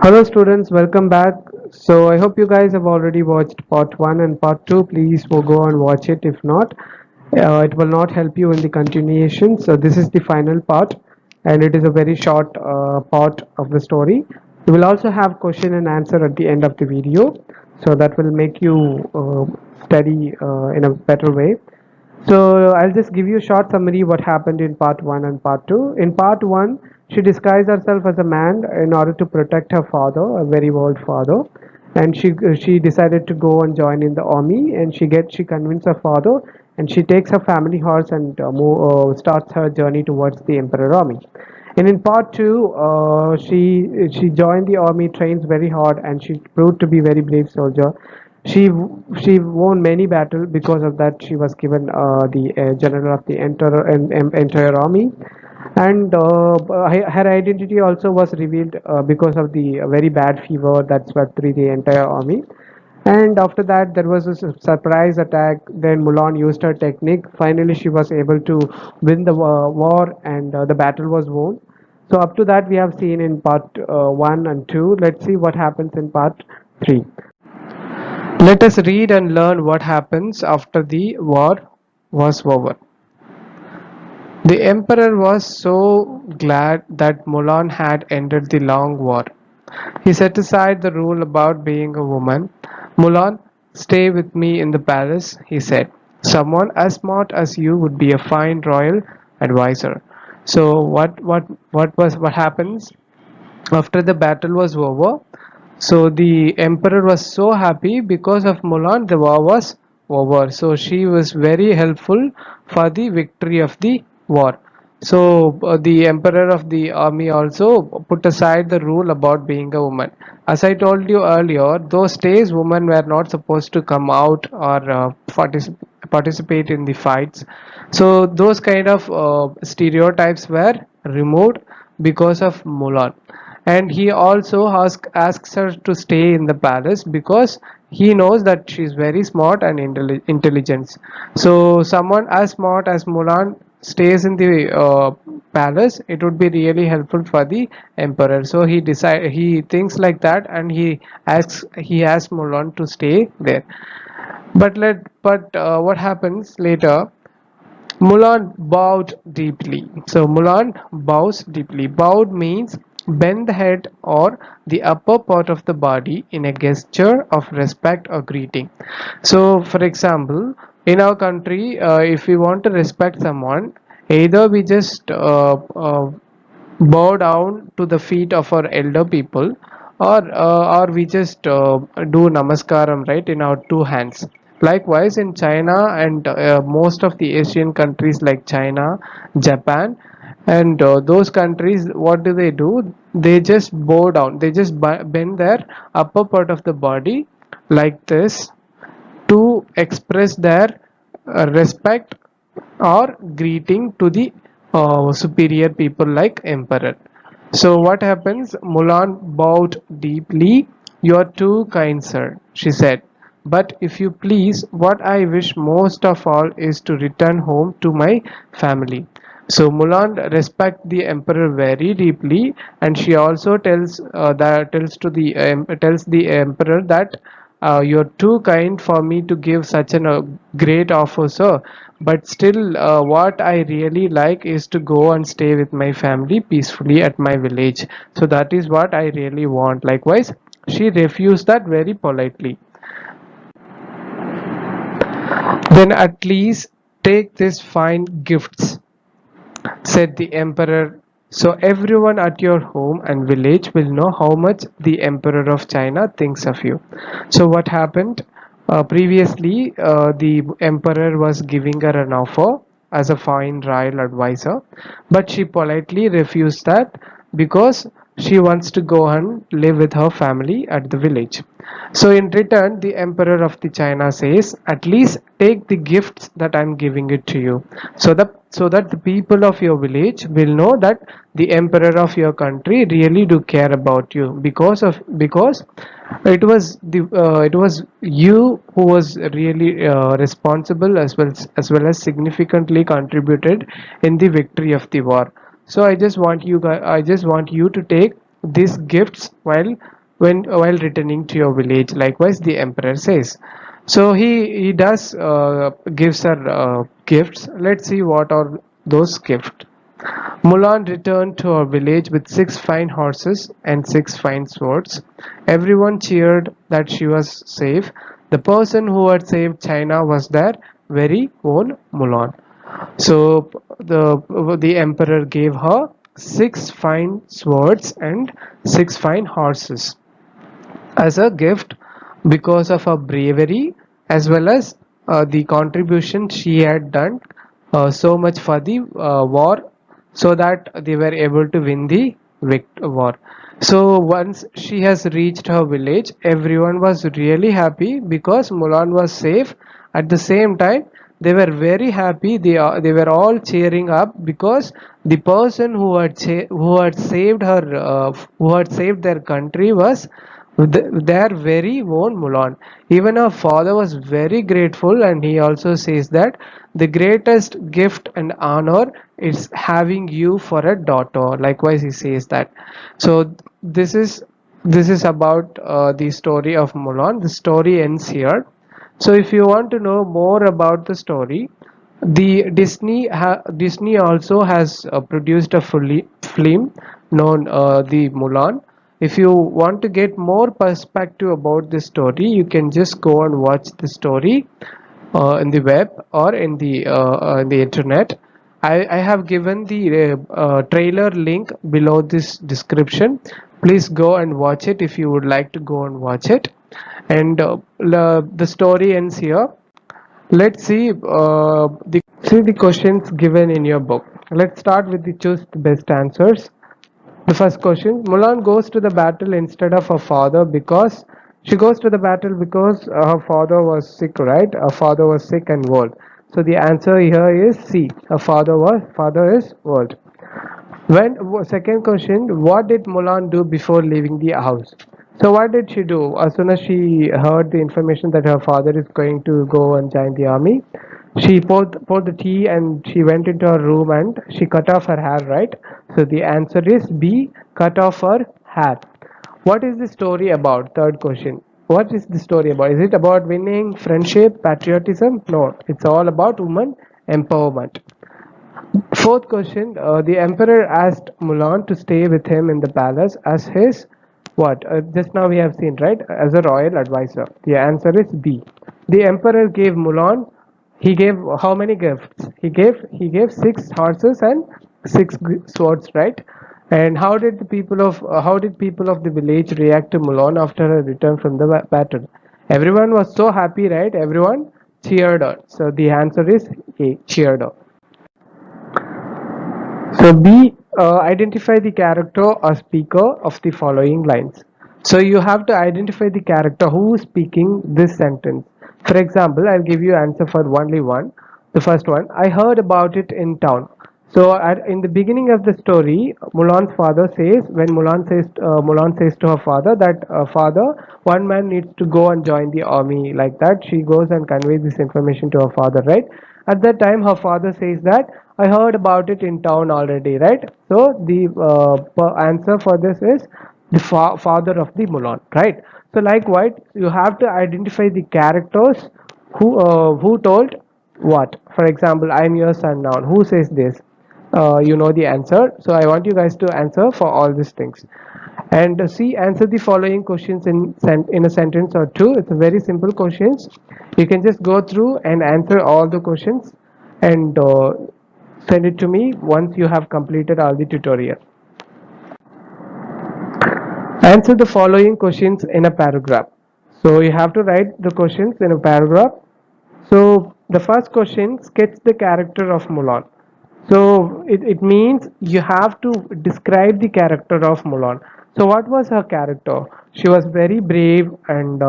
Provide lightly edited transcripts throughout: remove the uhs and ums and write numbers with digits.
Hello students, welcome back. So I hope you guys have already watched part 1 and part 2. Please go and watch it. If not, it will not help you in the continuation. So this is the final part and it is a very short part of the story. We will also have question and answer at the end of the video. So that will make you study in a better way. So I'll just give you a short summary what happened in part 1 and part 2. In part 1, she disguised herself as a man in order to protect her father, a very old father, and she decided to go and join in the army. And she convinced her father, and she takes her family horse and starts her journey towards the emperor army. And in part 2, she joined the army, trains very hard, and she proved to be very brave soldier. She won many battles. Because of that, she was given the general of the entire army. And her identity also was revealed because of the very bad fever that swept through the entire army. And after that, there was a surprise attack. Then Mulan used her technique. Finally, she was able to win the war, and the battle was won. So up to that, we have seen in part 1 and 2. Let's see what happens in part 3. Let us read and learn what happens after the war was over. The emperor was so glad that Mulan had ended the long war. He set aside the rule about being a woman. Mulan, stay with me in the palace, he said. Someone as smart as you would be a fine royal advisor. So what happens after the battle was over? So the emperor was so happy because of Mulan, the war was over. So she was very helpful for the victory of the war. So the emperor of the army also put aside the rule about being a woman. As I told you earlier, those days women were not supposed to come out or participate in the fights. So those kind of stereotypes were removed because of Mulan. And he also asks her to stay in the palace because he knows that she's very smart and intelligent. So someone as smart as Mulan stays in the palace, it would be really helpful for the emperor. So he thinks like that, and he asks Mulan to stay there. But what happens later? Mulan bowed deeply. So Mulan bows deeply. Bowed means bend the head or the upper part of the body in a gesture of respect or greeting. So, for example, in our country, if we want to respect someone, either we just bow down to the feet of our elder people, or we just do namaskaram, right, in our two hands. Likewise, in China and most of the Asian countries like China, Japan, and those countries, what do? They just bow down, they just bend their upper part of the body like this to express their respect or greeting to the superior people like emperor. So what happens? Mulan bowed deeply. You are too kind, sir, she said. But if you please, what I wish most of all is to return home to my family. So Mulan respects the emperor very deeply, and she also tells the emperor that you're too kind for me to give such a great offer, sir. But still, what I really like is to go and stay with my family peacefully at my village. So that is what I really want. Likewise, she refused that very politely. Then at least take these fine gifts, said the emperor. So everyone at your home and village will know how much the emperor of China thinks of you. So what happened? Previously, the emperor was giving her an offer as a fine royal advisor, but she politely refused that because she wants to go and live with her family at the village. So in return, the emperor of the China says, at least take the gifts that I'm giving it to you, so that the people of your village will know that the emperor of your country really do care about you, because it was you who was really responsible, as well as significantly contributed in the victory of the war. So I just want you to take these gifts while returning to your village. Likewise, the emperor says. So he does gives her gifts. Let's see what are those gifts. Mulan returned to her village with 6 fine horses and 6 fine swords. Everyone cheered that she was safe. The person who had saved China was their very own Mulan. So the emperor gave her 6 fine swords and 6 fine horses as a gift because of her bravery, as well as the contribution she had done so much for the war, so that they were able to win the war. So once she has reached her village, everyone was really happy because Mulan was safe. At the same time, they were very happy. They were all cheering up because the person who had saved her, who had saved their country, was their very own Mulan. Even her father was very grateful, and he also says that the greatest gift and honor is having you for a daughter. Likewise, he says that. So this is about the story of Mulan. The story ends here. So if you want to know more about the story, the Disney also has produced a film known the Mulan. If you want to get more perspective about this story, you can just go and watch the story in the web or in the internet. I have given the trailer link below this description. Please go and watch it if you would like to go and watch it. And the story ends here. Let's see the questions given in your book. Let's start with the choose the best answers. The first question: Mulan goes to the battle instead of her father because she goes to the battle because her father was sick, right? Her father was sick and old. So the answer here is C. Her father is old. Second question: What did Mulan do before leaving the house? So what did she do as soon as she heard the information that her father is going to go and join the army? She poured the tea and she went into her room and she cut off her hair, right? So the answer is B, cut off her hair. What is the story about? Third question. What is the story about? Is it about winning, friendship, patriotism? No, it's all about woman empowerment. Fourth question, the emperor asked Mulan to stay with him in the palace as his what? Just now we have seen, right? As a royal advisor. The answer is B. The emperor gave Mulan. He gave how many gifts? He gave 6 horses and 6 swords, right? And how did people of the village react to Mulan after her return from the battle? Everyone was so happy, right? Everyone cheered her. So the answer is A, cheered her. So B, identify the character or speaker of the following lines. So you have to identify the character who is speaking this sentence. For example, I'll give you answer for only one. The first one, I heard about it in town. So in the beginning of the story, Mulan's father says, when Mulan says to her father that father, one man needs to go and join the army, like that. She goes and conveys this information to her father, right? At that time, her father says that I heard about it in town already, right? So the answer for this is the father of the Mulan, right? So likewise, you have to identify the characters who told what. For example, I'm your son now. Who says this? You know the answer. So I want you guys to answer for all these things. And see, answer the following questions in a sentence or two. It's a very simple questions. You can just go through and answer all the questions and send it to me once you have completed all the tutorial. Answer the following questions in a paragraph. So you have to write the questions in a paragraph. So the first question, sketch the character of Mulan. So it means you have to describe the character of Mulan. So what was her character? She was very brave, and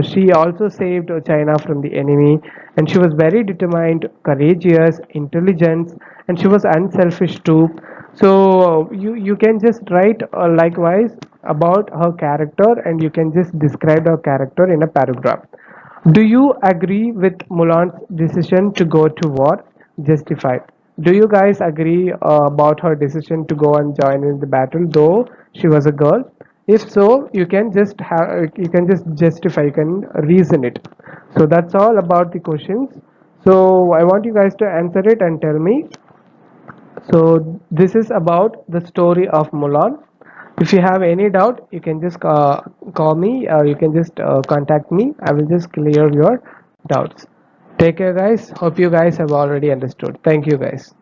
she also saved China from the enemy, and she was very determined, courageous, intelligent, and she was unselfish too. So you can just write likewise about her character, and you can just describe her character in a paragraph. Do you agree with Mulan's decision to go to war? Justify. Do you guys agree about her decision to go and join in the battle, though she was a girl? If so, you can just justify, you can reason it. So that's all about the questions. So I want you guys to answer it and tell me. So this is about the story of Mulan. If you have any doubt, you can just call me, or you can just contact me. I will just clear your doubts. Take care, guys. Hope you guys have already understood. Thank you, guys.